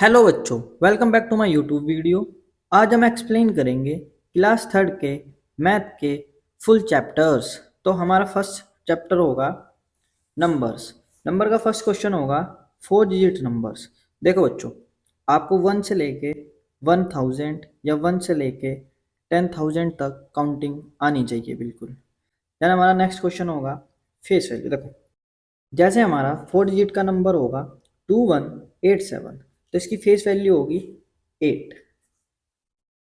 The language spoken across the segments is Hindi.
हेलो बच्चों, welcome back to my YouTube video. आज हम एक्सप्लेन करेंगे क्लास थर्ड के मैथ के फुल चैप्टर्स। तो हमारा फर्स्ट चैप्टर होगा नंबर्स। नंबर का फर्स्ट क्वेश्चन होगा 4 डिजिट नंबर्स। देखो बच्चों, आपको 1 से लेके 1000 या 1 से लेके 10,000 तक काउंटिंग आनी चाहिए बिल्कुल। देन हमारा नेक्स्ट क्वेश्चन होगा फेस वैल्यू। देखो, जैसे हमारा 4 डिजिट का नंबर होगा 2187, तो इसकी फेस वैल्यू होगी 8।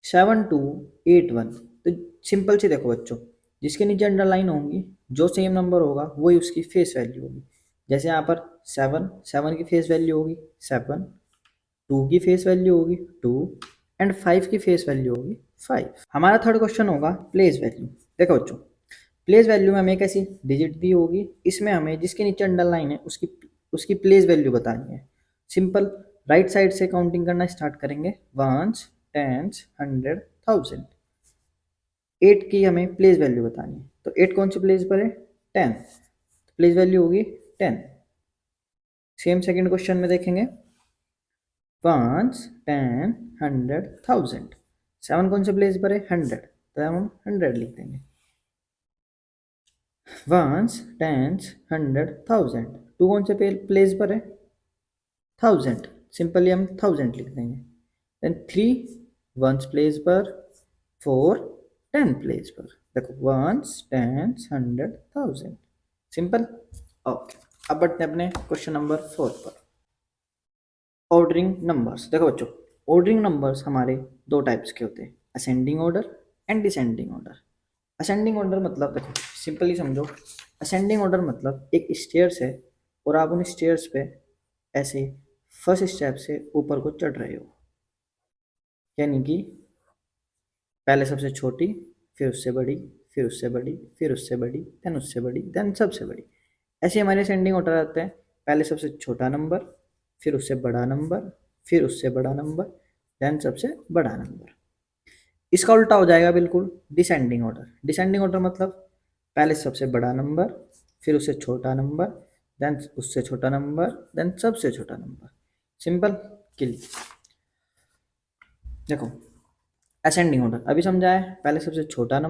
7281, तो सिंपल सी देखो बच्चों, जिसके नीचे अंडरलाइन होंगी जो सेम नंबर होगा वही उसकी फेस वैल्यू होगी। जैसे यहाँ पर 7 की फेस वैल्यू होगी 7, 2 की फेस वैल्यू होगी 2 एंड 5 की फेस वैल्यू होगी 5। हमारा थर्ड क्वेश्चन होगा प्लेस वैल्यू। देखो बच्चों, प्लेस वैल्यू में हमें एक ऐसी डिजिट दी होगी, इसमें हमें जिसके नीचे अंडरलाइन है उसकी उसकी प्लेस वैल्यू बतानी है। सिंपल, राइट साइड से काउंटिंग करना स्टार्ट करेंगे, वंस, टेंस, 100, 1000। 8 की हमें प्लेस वैल्यू बतानी है, तो 8 कौन सी प्लेस पर है? 10, प्लेस वैल्यू होगी 10। सेम सेकंड क्वेश्चन में देखेंगे, 5, 10, 100, 1000। 7 कौन से प्लेस पर है? 100, तो हम 100 लिख देंगे। Once, tense, 100, 1000। 2 कौन से प्लेस पर है? 1000, सिंपली हम 1000 लिख देंगे। देन 3 वंस प्लेस पर, 4 10 प्लेस पर। देखो, वंस, टेंस, 100, 1000, सिंपल। ओके, अब बढ़ते हैं अपने क्वेश्चन नंबर 4 पर। Ordering numbers. देखो बच्चों, ऑर्डरिंग नंबर्स हमारे दो टाइप्स के होते हैं, ascending order and descending order. Ascending order मतलब, देखो सिंपली समझो, असेंडिंग ऑर्डर मतलब एक स्टेयर्स है और आप उन स्टेयर्स पे ऐसे फर्स्ट स्टेप से ऊपर को चढ़ रहे हो, यानी कि पहले सबसे छोटी, फिर उससे बड़ी, फिर उससे बड़ी, फिर उससे बड़ी, देन उससे बड़ी, देन सबसे बड़ी। ऐसे हमारे असेंडिंग ऑर्डर आते हैं, पहले सबसे छोटा नंबर, फिर उससे बड़ा नंबर, फिर उससे बड़ा नंबर, देन सबसे बड़ा नंबर। इसका उल्टा हो जाएगा बिल्कुल, डिसेंडिंग ऑर्डर। डिसेंडिंग ऑर्डर मतलब पहले सबसे बड़ा नंबर, फिर उससे छोटा नंबर, देन उससे छोटा नंबर, देन सबसे छोटा नंबर। Simple, clear. देखो, असेंडिंग ऑर्डर अभी समझा है। पहले सबसे छोटा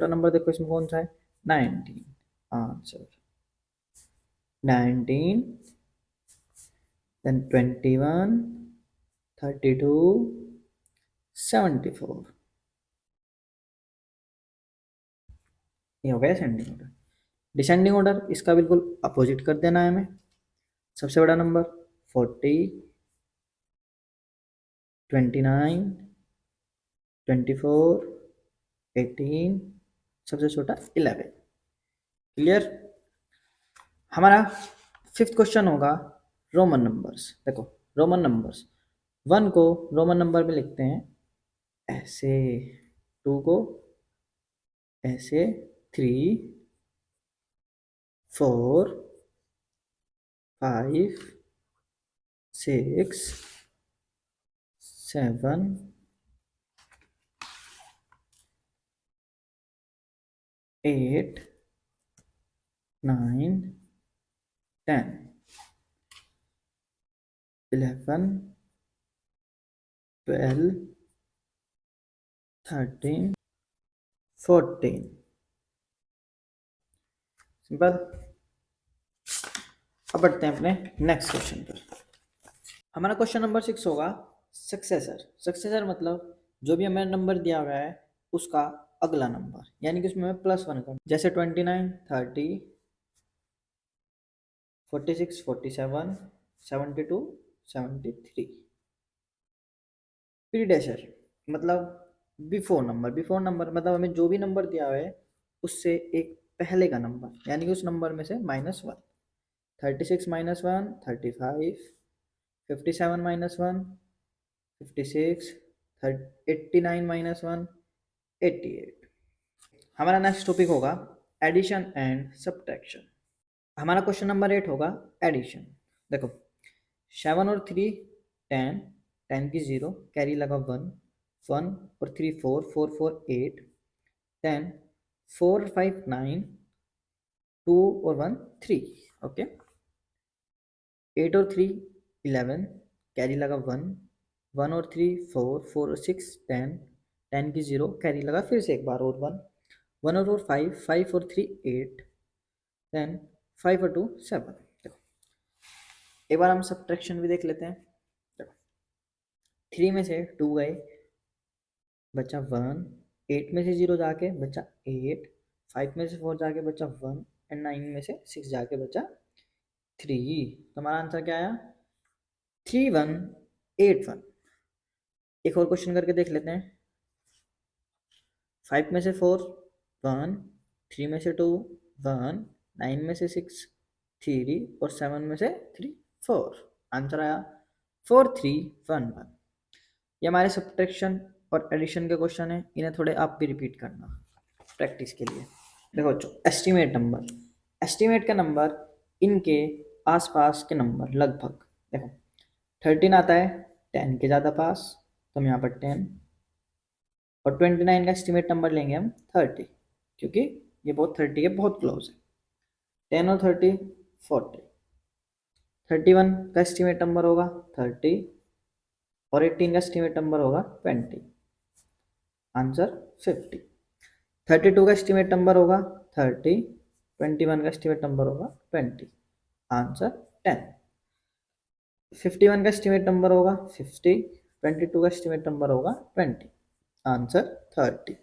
नंबर देखो इसमें कौन सा है? 19। Answer 19, then 21, 32, 74। ये हो गया असेंडिंग ऑर्डर। डिसेंडिंग ऑर्डर, इसका बिल्कुल अपोजिट कर देना है हमें। सबसे बड़ा नंबर 40, 29, 24, 18, सबसे छोटा 11। क्लियर। हमारा फिफ्थ क्वेश्चन होगा रोमन नंबर्स। देखो, रोमन नंबर्स, 1 को रोमन नंबर में लिखते हैं ऐसे, 2 को ऐसे, 3, 4, 5, 6, 7, 8, 9, 10, 11, 12, 13, 14। सिंपल। अब बढ़ते हैं अपने नेक्स्ट क्वेश्चन पर। हमारा क्वेश्चन नंबर 6 होगा सक्सेसर। सक्सेसर मतलब जो भी हमें नंबर दिया हुआ है उसका अगला नंबर, यानी कि उसमें हमें +1 करना। जैसे 29, 30, 46, 47, 72, 73। प्रीडेसर मतलब बिफोर नंबर मतलब हमें जो भी नंबर दिया हुआ है उससे एक पहले का नंबर, यानी कि उस नंबर में से -1। 36 -1, 35, 57 -1, 56, 89 -1, 88। हमारा नेक्स्ट टॉपिक होगा एडिशन एंड सब्ट्रैक्शन। हमारा क्वेश्चन नंबर 8 होगा एडिशन। देखो, 7 और 3 10, 10 की 0, कैरी लगा 1, 1 और 3 4, 4 4 8, 10, 4 5 9, 2 और 1 3। ओके, 8 और 3 11, कैरी लगा 1, 1 और 3 4, 4 और 6 10, 10 की 0, कैरी लगा फिर से एक बार और 1, 1 और 4 5, 5 और 3 8, देन 5 और 2 7। देखो एक बार हम सब्ट्रैक्शन भी देख लेते हैं। देखो 3 में से 2 गए, बचा 1, 8 में से 0 जाके बचा 8, 5 में से 4 जाके बचा 1 एंड 9 में से 6 जाके बचा 3। तो हमारा आंसर क्या आया? 3181। एक और क्वेश्चन करके देख लेते हैं। 5 में से 4 1, 3 में से 2 1, 9 में से 6 3 और 7 में से 3 4। आंसर आया 4311। ये हमारे सब्ट्रैक्शन और एडिशन के क्वेश्चन है, इन्हें थोड़े आप भी रिपीट करना प्रैक्टिस के लिए। देखो बच्चों, एस्टिमेट का नंबर इनके आसपास के नंबर लगभग। देखो 13 आता है 10 के ज़्यादा पास, तो हम यहाँ पर 10, और 29 का एस्टिमेट नंबर लेंगे हम 30, क्योंकि ये बहुत 30 के बहुत क्लोज है। 10 और 30 40। 31 का एस्टिमेट नंबर होगा 30 और 18 का एस्टिमेट नंबर होगा 20, आंसर 50। 32 का एस्टिमेट नंबर होगा 30, 21 का एस्टिमेट नंबर होगा 20, आंसर 10। 51 का एस्टिमेट नंबर होगा 50, 22 का एस्टिमेट नंबर होगा 20, आंसर 30।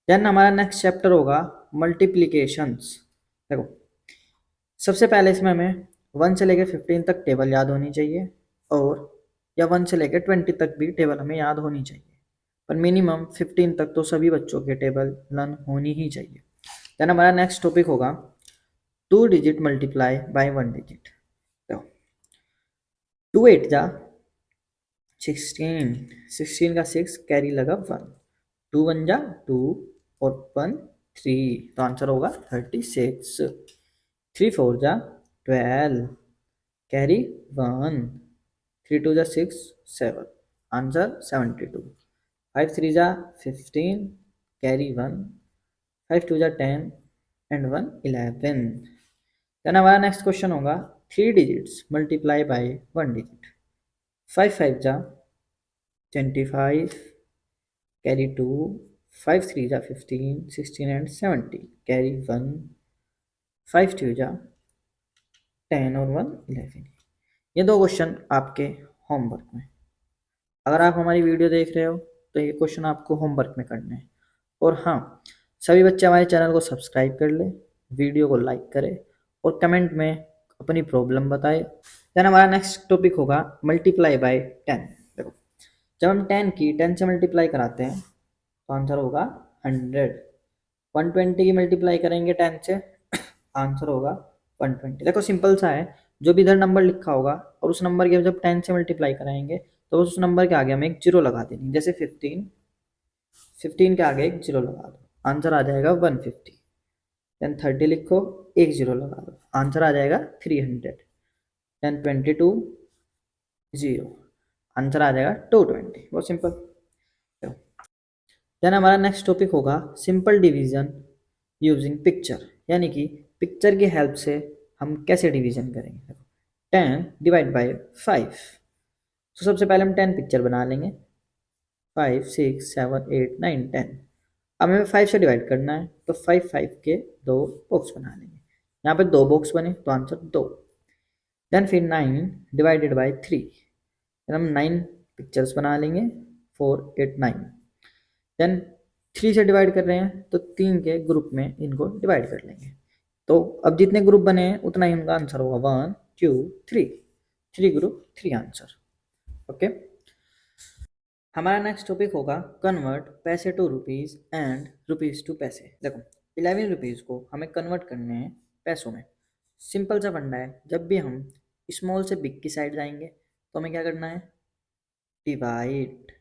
देन हमारा नेक्स्ट चैप्टर होगा मल्टीप्लीकेशंस। देखो सबसे पहले इसमें हमें 1 से लेकर 15 तक टेबल याद होनी चाहिए, और या 1 से लेकर 20 तक भी टेबल हमें याद होनी चाहिए, पर मिनिमम 15 तक तो सभी बच्चों के टेबल लर्न होनी ही चाहिए। देन हमारा नेक्स्ट टॉपिक होगा 2 डिजिट मल्टीप्लाई बाय 1 डिजिट। तो 2 8 जा 16, 16 का 6 कैरी लगा 1, 2 1 जा 2 और 1 3, तो आंसर होगा 36। 3 4 जा 12, कैरी 1, 3 2 जा 6 7, आंसर 72। 5 3 जा 15, कैरी 1, 5 2 जा 10 एंड 1 11। देन हमारा नेक्स्ट क्वेश्चन होगा 3 डिजिट्स मल्टीप्लाई बाय 1 डिजिट। 5 5 जा 25, कैरी 2, 5 3 जा 15, 16 एंड 70, कैरी 1, 5 2 जा 10 और 1 11। ये दो क्वेश्चन आपके होमवर्क में, अगर आप हमारी वीडियो देख रहे हो तो ये क्वेश्चन आपको होमवर्क में करने हैं। और हाँ, सभी बच्चे हमारे चैनल को सब्सक्राइब कर ले, वीडियो को लाइक करें और कमेंट में अपनी प्रॉब्लम बताए। देन हमारा नेक्स्ट टॉपिक होगा मल्टीप्लाई बाय 10। देखो जब हम 10 से मल्टीप्लाई कराते हैं तो आंसर होगा 100। 120 की मल्टीप्लाई करेंगे 10 से, आंसर होगा 120। देखो सिंपल सा है, जो भी इधर नंबर लिखा होगा और उस नंबर के जब 10 से मल्टीप्लाई कराएंगे तो उस नंबर के आगे हमें एक जीरो लगा देनी। जैसे 15 के आगे एक जीरो लगा दो, आंसर आ जाएगा 150। देन 30 लिखो, एक जीरो लगा दो, आंसर आ जाएगा 300। देन 22 जीरो, आंसर आ जाएगा 220। बहुत सिंपल। देन हमारा नेक्स्ट टॉपिक होगा सिंपल डिवीजन यूजिंग पिक्चर, यानी कि पिक्चर की हेल्प से हम कैसे डिवीजन करेंगे। 10 डिवाइड बाय 5। तो सबसे पहले हम 10 पिक्चर बना लेंगे, 5 6 7 8 9 10। अब हमें 5 से डिवाइड करना है, तो 5 5 के 2 बॉक्स बना लेंगे। यहाँ पे 2 बॉक्स बने तो आंसर 2। देन फिर 9 डिवाइडेड बाय 3, हम 9 पिक्चर्स बना लेंगे, 4 8 9। देन 3 से डिवाइड कर रहे हैं तो 3 के ग्रुप में इनको डिवाइड कर लेंगे। तो अब जितने ग्रुप बने हैं उतना ही उनका आंसर होगा 1 2 3, 3 ग्रुप 3 आंसर। ओके, हमारा नेक्स्ट टॉपिक होगा convert paise to rupees and rupees to paise. देखो 11 रुपीज़ को हमें कन्वर्ट करने हैं पैसों में। सिंपल सा फंडा है, जब भी हम स्मॉल से बिग की साइड जाएंगे तो हमें क्या करना है, डिवाइड,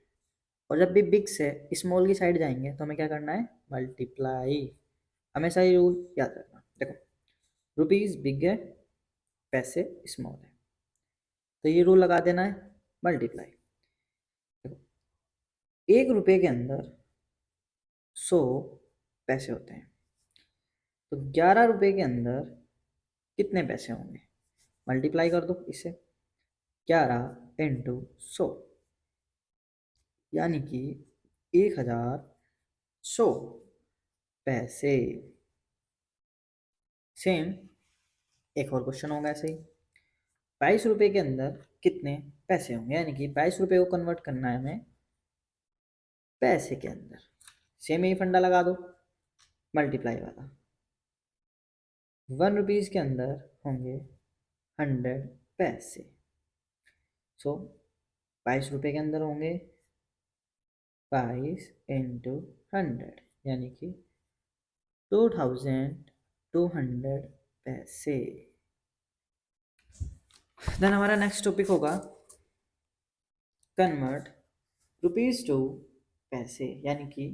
और जब भी बिग से स्मॉल की साइड जाएंगे तो हमें क्या करना है, मल्टीप्लाई। हमेशा ये रूल याद रखना। देखो रुपीज़ बिग है, पैसे स्मॉल है, तो ये रूल लगा देना है, मल्टीप्लाई। देखो 1 रुपये के अंदर 100 पैसे होते हैं, तो 11 रुपये के अंदर कितने पैसे होंगे, मल्टीप्लाई कर दो इससे। 11 इंटू 100, यानी कि 1100 पैसे। सेम एक और क्वेश्चन होगा ऐसे ही, 22 रुपये के अंदर कितने पैसे होंगे, यानी कि 22 रुपये को कन्वर्ट करना है हमें पैसे के अंदर। सेम यही फंडा लगा दो, मल्टीप्लाई वाला। 1 रुपीज़ के अंदर होंगे 100 पैसे। सो 22 रुपये के अंदर होंगे 22 इंटू 100, यानी कि 2200 पैसे। देन हमारा नेक्स्ट टॉपिक होगा कन्वर्ट रुपीज टू पैसे, यानी कि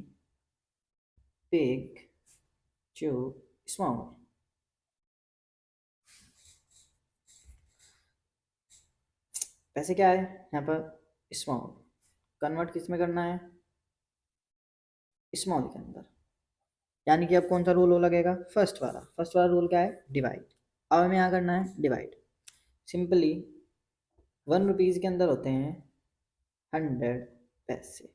बिग टू स्मॉल। पैसे क्या है यहाँ पर, स्मॉल। कन्वर्ट किस में करना है, स्मॉल के अंदर, यानी कि अब कौन सा रूल लगेगा, फर्स्ट वाला रूल क्या है, डिवाइड। अब हमें यहाँ करना है डिवाइड। सिंपली 1 रुपीज़ के अंदर होते हैं 100 पैसे।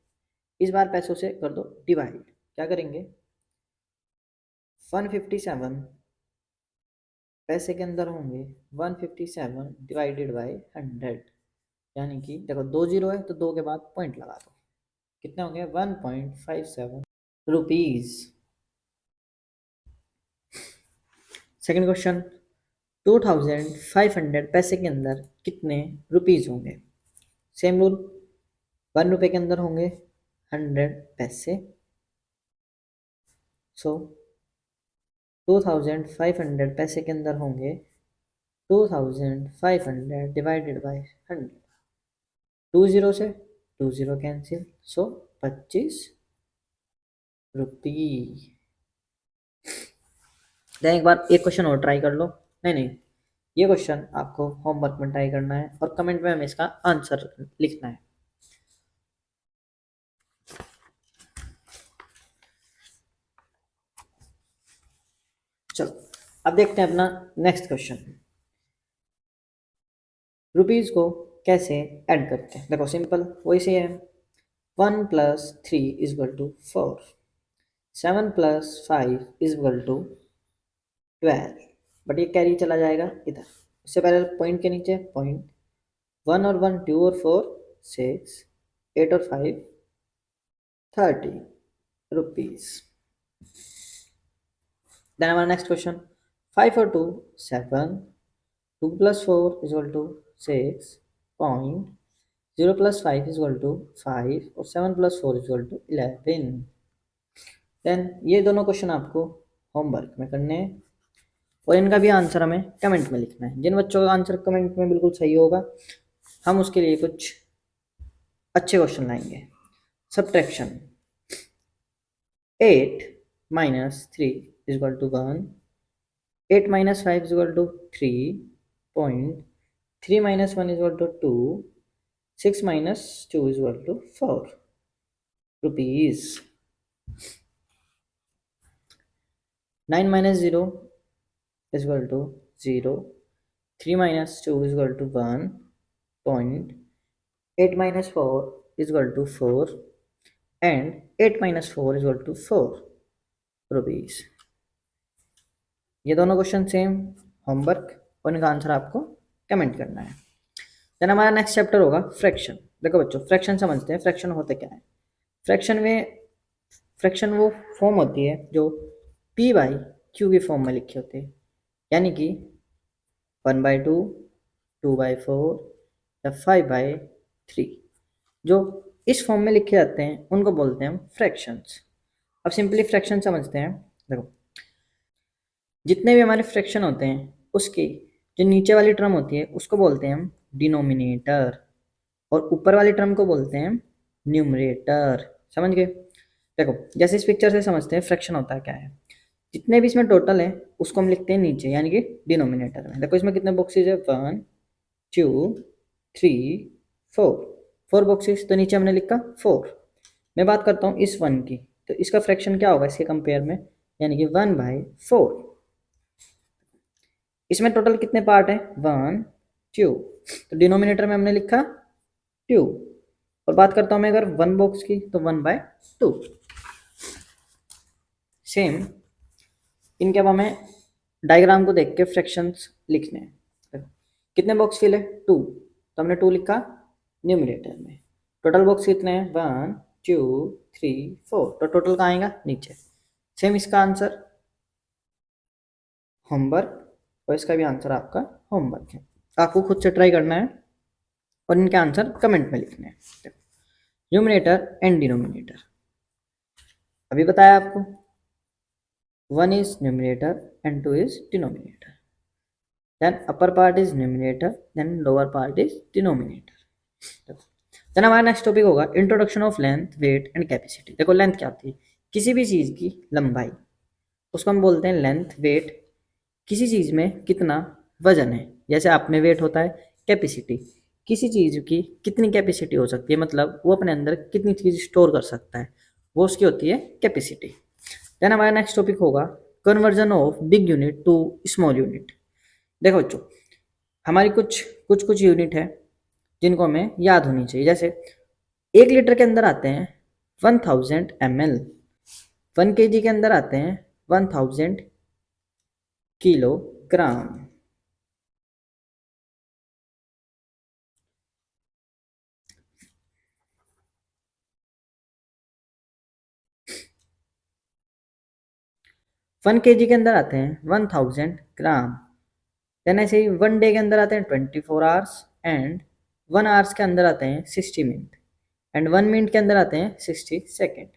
इस बार पैसों से कर दो डिवाइड। क्या करेंगे, 157 पैसे के अंदर होंगे 157 डिवाइडेड बाई 100, यानी कि देखो 2 जीरो है तो 2 के बाद पॉइंट लगा दो, कितने होंगे 1.57 रुपीज़। सेकेंड क्वेश्चन, 2500 पैसे के अंदर कितने रुपीज़ होंगे। सेम रूल, 1 रुपये के अंदर होंगे 100 पैसे। सो 2500 पैसे के अंदर होंगे 2500 डिवाइडेड बाई 100। 2 जीरो से 2 जीरो कैंसिल, सो 25 रुपये। देन एक बार एक क्वेश्चन और ट्राई कर लो। नहीं, ये क्वेश्चन आपको होमवर्क में ट्राई करना है और कमेंट में हमें इसका आंसर लिखना है। चलो अब देखते हैं अपना नेक्स्ट क्वेश्चन, रुपीज को कैसे ऐड करते हैं। देखो सिंपल वही से है, 1 + 3 = 4, 7 + 5 = 12, बट ये कैरी चला जाएगा इधर। इससे पहले पॉइंट के नीचे पॉइंट, 1 और 1 2 और 4 6, 8 और 5 30 रुपीज। देन हमारा नेक्स्ट क्वेश्चन, 5 और 2 7, 2 + 4 = 6, पॉइंट, 0 + 5 = 5 और 7 + 4 = 11। देन ये दोनों क्वेश्चन आपको होमवर्क में करने हैं और इनका भी आंसर हमें कमेंट में लिखना है। जिन बच्चों का आंसर कमेंट में बिल्कुल सही होगा हम उसके लिए कुछ अच्छे क्वेश्चन लाएंगे। Subtraction, 8 - 3 = 1, 8 - 5 = 3, point, 3 - 1 = 2, 6 - 2 = 4 rupees. 9 - 0 = 0, 3 - 2 = 1, point, 8 - 4 = 4 and 8 - 4 = 4 rupees. ये दोनों क्वेश्चन सेम होमवर्क और इनका आंसर आपको कमेंट करना है। देन हमारा नेक्स्ट चैप्टर होगा फ्रैक्शन। देखो बच्चों फ्रैक्शन समझते हैं, फ्रैक्शन होते क्या है। फ्रैक्शन वो फॉर्म होती है जो P/Q की फॉर्म में लिखे होते हैं, यानी कि 1/2, 2/4 या 5/3 जो इस फॉर्म में लिखे जाते हैं उनको बोलते हैं हम फ्रैक्शंस। अब सिंपली फ्रैक्शन समझते हैं। देखो जितने भी हमारे फ्रैक्शन होते हैं उसकी जो नीचे वाली टर्म होती है उसको बोलते हैं हम डिनोमिनेटर और ऊपर वाली टर्म को बोलते हैं न्यूमरेटर। समझ गए। देखो जैसे इस पिक्चर से समझते हैं फ्रैक्शन होता है क्या है, जितने भी इसमें टोटल है उसको हम लिखते हैं नीचे यानी कि डिनोमिनेटर में। देखो इसमें कितने बॉक्सेज है, 1 2 3 4, 4 बॉक्सेस, तो नीचे हमने लिखा 4। मैं बात करता हूँ इस 1 की, तो इसका फ्रैक्शन क्या होगा इसके कंपेयर में, यानी कि 1/4। इसमें टोटल कितने पार्ट है, 1 2, तो डिनोमिनेटर में हमने लिखा 2। और बात करता हूँ मैं अगर 1 बॉक्स की तो 1/2। सेम इनके अब हमें डायग्राम को देख के फ्रैक्शंस लिखने हैं। कितने बॉक्स फिल है 2, तो हमने 2 लिखा न्यूमरेटर में। टोटल बॉक्स कितने हैं 1 2 3 4, तो टोटल कहाँ आएगा नीचे। सेम इसका आंसर होमवर्क, और इसका भी आंसर आपका होमवर्क है, आपको खुद से ट्राई करना है और इनके आंसर कमेंट में लिखने हैं। न्यूमरेटर एंड डिनोमिनेटर अभी बताया आपको, 1 is numerator and 2 is denominator, then upper part is numerator, then lower part is denominator। then हमारा नेक्स्ट टॉपिक होगा introduction of length wait and capacity. देखो लेंथ क्या होती है, किसी भी चीज़ की लंबाई, उसको हम बोलते हैं लेंथ। वेट, किसी चीज़ में कितना वजन है, जैसे आप में वेट होता है। कैपेसिटी, किसी चीज़ की कितनी कैपेसिटी हो सकती है, मतलब वो अपने अंदर कितनी चीज़ स्टोर कर सकता है, वो उसकी होती है कैपेसिटी। देन हमारा नेक्स्ट टॉपिक होगा conversion of big unit to small unit. देखो बच्चों, हमारी कुछ यूनिट है जिनको हमें याद होनी चाहिए। जैसे 1 लीटर के अंदर आते हैं 1000 ml, 1 kg के अंदर आते हैं 1000 किलोग्राम। वन के जी के अंदर आते हैं 1000 ग्राम। देन ऐसे ही 1 डे के अंदर आते हैं 24 आवर्स, एंड 1 आवर्स के अंदर आते हैं 60 मिनट, एंड 1 मिनट के अंदर आते हैं 60 सेकेंड।